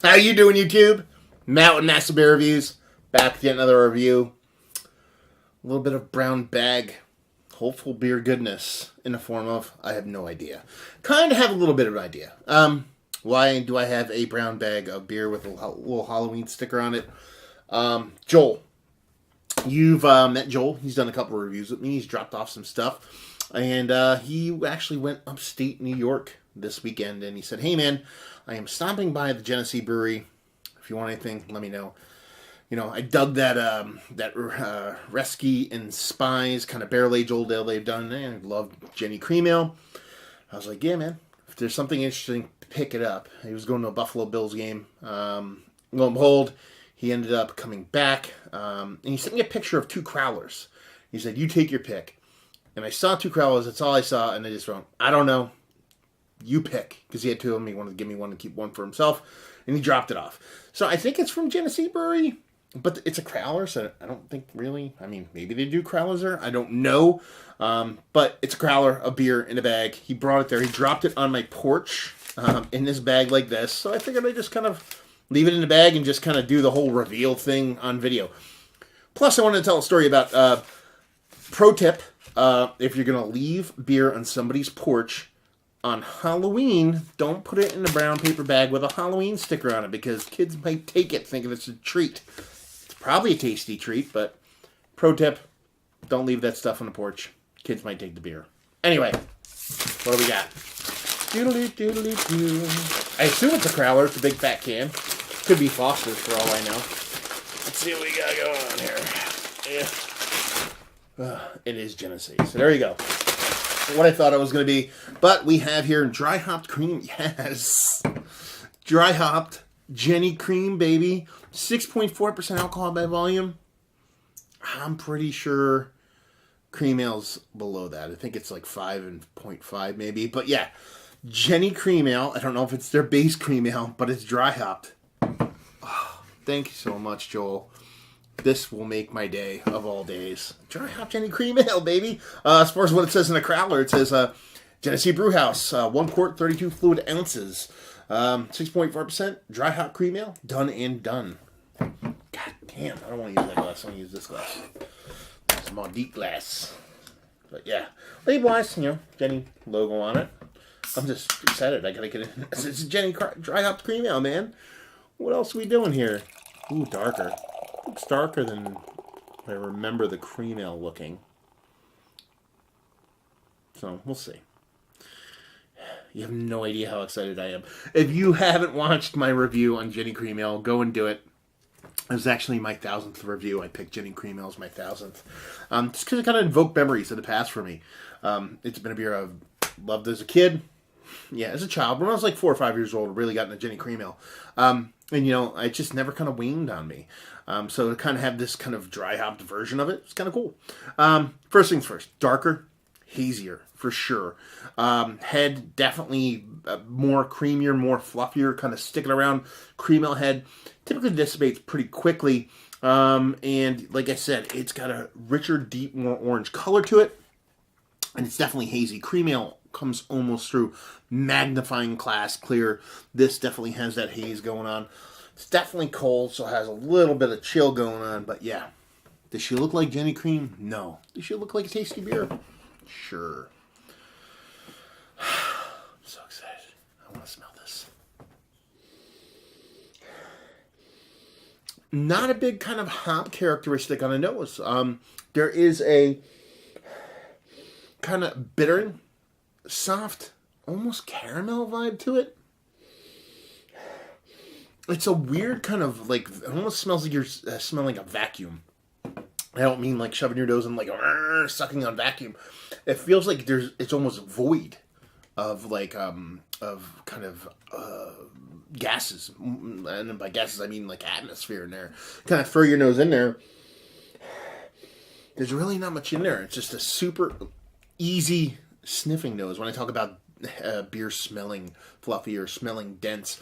How you doing, YouTube? Matt with Massive Beer Reviews. Back to another review. A little bit of brown bag, hopeful beer goodness in the form of, I have no idea. Kind of have a little bit of an idea. Why do I have a brown bag of beer with a little Halloween sticker on it? Joel. You've met Joel. He's done a couple of reviews with me. He's dropped off some stuff. And he actually went upstate New York this weekend. And he said, hey, man, I am stopping by the Genesee brewery. If you want anything, let me know. You know, I dug that Rescue and Spies kind of barrel-aged old ale they've done. And I love Jenny Cream Ale. I was like, yeah, man, if there's something interesting, pick it up. He was going to a Buffalo Bills game. Lo and behold, he ended up coming back. And he sent me a picture of 2 crowlers. He said, you take your pick. And I saw 2 crowlers. That's all I saw. And I just went, I don't know. You pick. Because he had 2 of them. He wanted to give me one and keep one for himself. And he dropped it off. So I think it's from Genesee Brewery. But it's a crowler, so I don't think really... I mean, maybe they do crowlers there. I don't know. But it's a crowler, a beer in a bag. He brought it there. He dropped it on my porch in this bag like this. So I figured I'd just kind of leave it in the bag and just kind of do the whole reveal thing on video. Plus, I wanted to tell a story about... pro tip, if you're going to leave beer on somebody's porch on Halloween, don't put it in a brown paper bag with a Halloween sticker on it because kids might take it thinking it's a treat. It's probably a tasty treat, but pro tip, don't leave that stuff on the porch. Kids might take the beer. Anyway, what do we got? Doodly-doodly-doo. I assume it's a crowler. It's a big fat can. Could be Foster's for all I know. Let's see what we got going on here. Yeah. It is Genesee. So there you go. What I thought it was going to be. But we have here dry hopped cream. Yes. Dry hopped Jenny Cream, baby. 6.4% alcohol by volume. I'm pretty sure cream ale's below that. I think it's like 5.5 maybe. But yeah, Jenny Cream Ale. I don't know if it's their base cream ale, but it's dry hopped. Oh, thank you so much, Joel. This will make my day of all days. Dry hop Jenny Cream Ale, baby. As far as what it says in the crowler, it says Genesee Brew House, 1 quart, 32 fluid ounces, 6.4% dry hop cream ale, done and done. God damn, I don't want to use that glass. I want to use this glass. It's a more deep glass. But yeah, label-wise, you know, Jenny logo on it. I'm just excited. I gotta get it. It's Jenny dry hop cream ale, man. What else are we doing here? Ooh, darker. Looks darker than I remember the cream ale looking. So, we'll see. You have no idea how excited I am. If you haven't watched my review on Jenny Cream Ale, go and do it. It was actually my 1000th review. I picked Jenny Cream Ale as my 1000th. Just because it kind of invoked memories of the past for me. It's been a beer I've loved as a kid. Yeah, as a child. When I was like 4 or 5 years old, I really got into Jenny Cream Ale. And, you know, it just never kind of waned on me. So to kind of have this kind of dry hopped version of it, it's kind of cool. First things first, darker, hazier, for sure. Head, definitely more creamier, more fluffier, kind of sticking around. Cream ale head typically dissipates pretty quickly. And like I said, it's got a richer, deep, more orange color to it. And it's definitely hazy. Cream ale comes almost through magnifying glass clear. This definitely has that haze going on. It's definitely cold, so it has a little bit of chill going on. But yeah, does she look like Jenny Cream? No. Does she look like a tasty beer? Sure. I'm so excited. I want to smell this. Not a big kind of hop characteristic on the nose. There is a kind of bitter, soft, almost caramel vibe to it. It's a weird kind of, like, it almost smells like you're smelling a vacuum. I don't mean like shoving your nose in like sucking on vacuum. It feels like it's almost void of like, of kind of gases. And by gases, I mean like atmosphere in there. Kind of throw your nose in there. There's really not much in there. It's just a super easy sniffing nose. When I talk about beer smelling fluffy or smelling dense,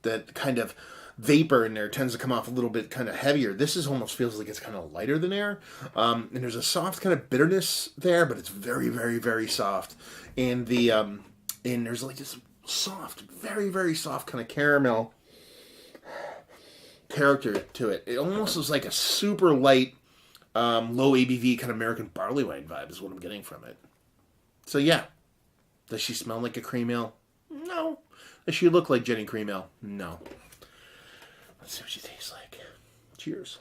that kind of vapor in there tends to come off a little bit kind of heavier. This is almost feels like it's kind of lighter than air. And there's a soft kind of bitterness there, but it's very, very, very soft. And and there's like this soft, very, very soft kind of caramel character to it. It almost was like a super light, low ABV kind of American barley wine vibe is what I'm getting from it. So yeah. Does she smell like a cream ale? No. Does she look like Jenny Cream Ale? No. Let's see what she tastes like. Cheers.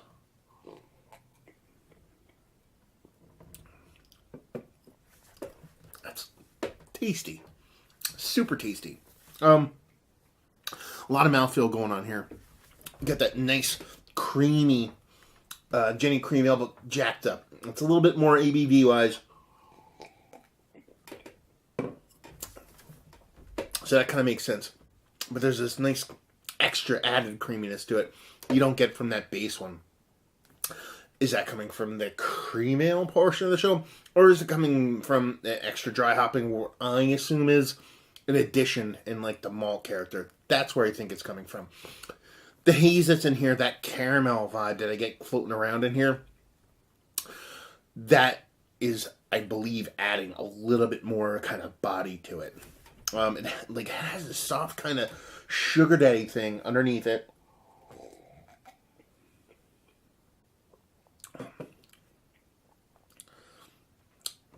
That's tasty. Super tasty. A lot of mouthfeel going on here. You got that nice, creamy Jenny Cream Ale, but jacked up. It's a little bit more ABV-wise. So that kind of makes sense. But there's this nice extra added creaminess to it you don't get from that base one. Is that coming from the cream ale portion of the show? Or is it coming from the extra dry hopping, what I assume is an addition in like the malt character? That's where I think it's coming from. The haze that's in here, that caramel vibe that I get floating around in here, that is, I believe, adding a little bit more kind of body to it. It like has a soft kind of sugar daddy thing underneath it.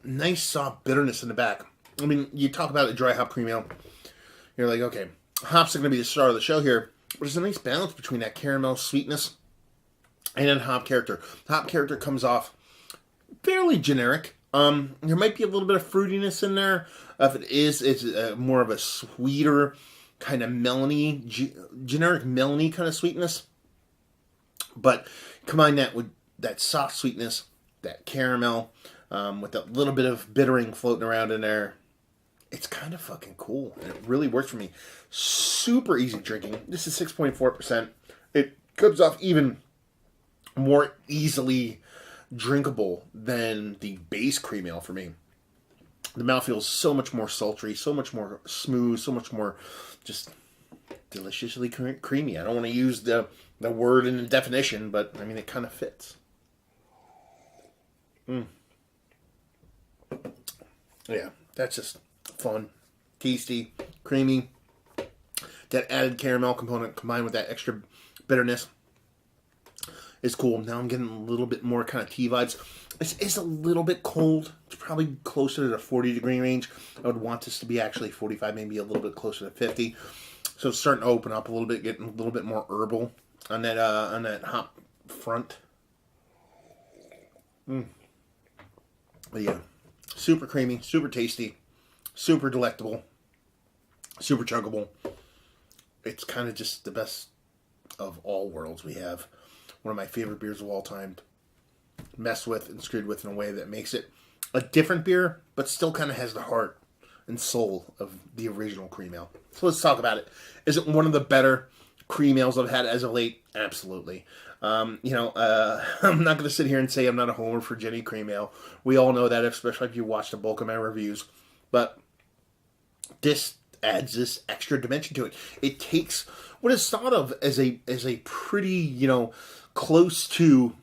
Nice soft bitterness in the back. I mean, you talk about a dry hop cream ale. You're like, okay, hops are going to be the star of the show here. But there's a nice balance between that caramel sweetness and then hop character. Hop character comes off fairly generic. There might be a little bit of fruitiness in there. If it is, it's more of a sweeter kind of melony, generic melony kind of sweetness. But combine that with that soft sweetness, that caramel, with that little bit of bittering floating around in there. It's kind of fucking cool. And it really works for me. Super easy drinking. This is 6.4%. It comes off even more easily drinkable than the base cream ale for me. The mouthfeel is so much more sultry, so much more smooth, so much more just deliciously creamy. I don't want to use the word in the definition, but I mean, it kind of fits. Yeah, that's just fun, tasty, creamy. That added caramel component combined with that extra bitterness is cool. Now I'm getting a little bit more kind of tea vibes. It's a little bit cold. It's probably closer to the 40-degree range. I would want this to be actually 45, maybe a little bit closer to 50. So it's starting to open up a little bit, getting a little bit more herbal on that hop front. But yeah, super creamy, super tasty, super delectable, super chuggable. It's kind of just the best of all worlds we have. One of my favorite beers of all time. Messed with and screwed with in a way that makes it a different beer, but still kind of has the heart and soul of the original cream ale. So let's talk about it. Is it one of the better cream ales I've had as of late? Absolutely. I'm not going to sit here and say I'm not a homer for Jenny Cream Ale. We all know that, especially if you watch the bulk of my reviews. But this adds this extra dimension to it. It takes what is thought of as a pretty, close to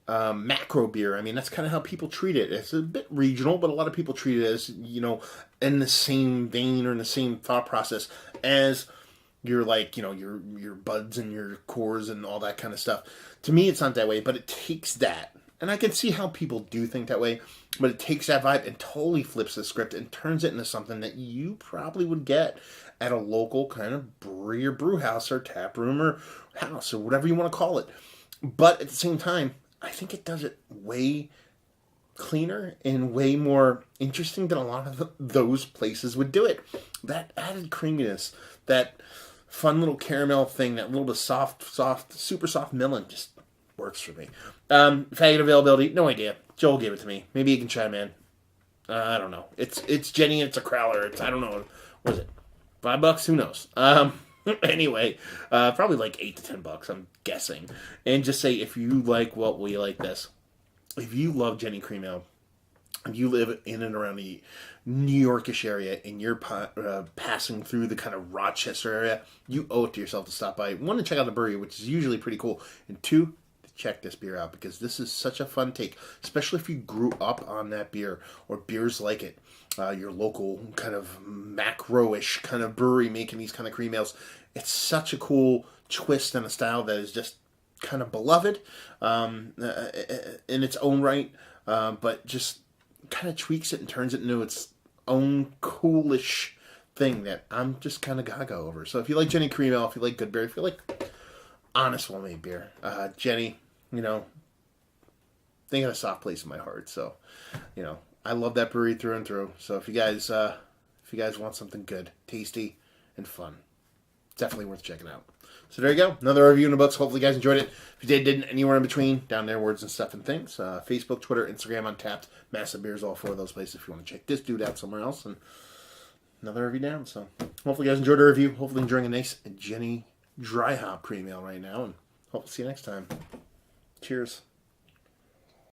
macro beer. I mean, that's kind of how people treat it. It's a bit regional, but a lot of people treat it as, in the same vein or in the same thought process as your, your buds and your cores and all that kind of stuff. To me, it's not that way, but it takes that. And I can see how people do think that way, but it takes that vibe and totally flips the script and turns it into something that you probably would get at a local kind of brewery or brew house or tap room or house or whatever you want to call it. But at the same time, I think it does it way cleaner and way more interesting than a lot of those places would do it. That added creaminess, that fun little caramel thing, that little bit soft, super soft melon just works for me. Faggot availability, no idea. Joel gave it to me. Maybe you can chime in. I don't know. It's Jenny and it's a crowler. I don't know. What is it? $5? Who knows? Anyway, probably like $8 to $10, I'm guessing. And just say, if you like what we like this, if you love Jenny Cream Ale, if you live in and around the New Yorkish area and you're passing through the kind of Rochester area, you owe it to yourself to stop by. One, to check out the brewery, which is usually pretty cool. And two, to check this beer out, because this is such a fun take, especially if you grew up on that beer or beers like it. Your local kind of macro-ish kind of brewery making these kind of cream ales. It's such a cool twist and a style that is just kind of beloved in its own right, but just kind of tweaks it and turns it into its own coolish thing that I'm just kind of gaga over. So if you like Jenny Cream Ale, if you like Good Beer, if you like honest well-made beer, Jenny, you know, they got a soft place in my heart. So, you know, I love that brewery through and through. So if you guys want something good, tasty, and fun, definitely worth checking out. So there you go. Another review in the books. Hopefully you guys enjoyed it. If you did, didn't, anywhere in between, down there, Words and Stuff and Things. Facebook, Twitter, Instagram, Untapped, Massive Beers, all 4 of those places if you want to check this dude out somewhere else. And another review down. So hopefully you guys enjoyed the review. Hopefully enjoying a nice Jenny Dry Hop Cream Ale right now. And hope to see you next time. Cheers.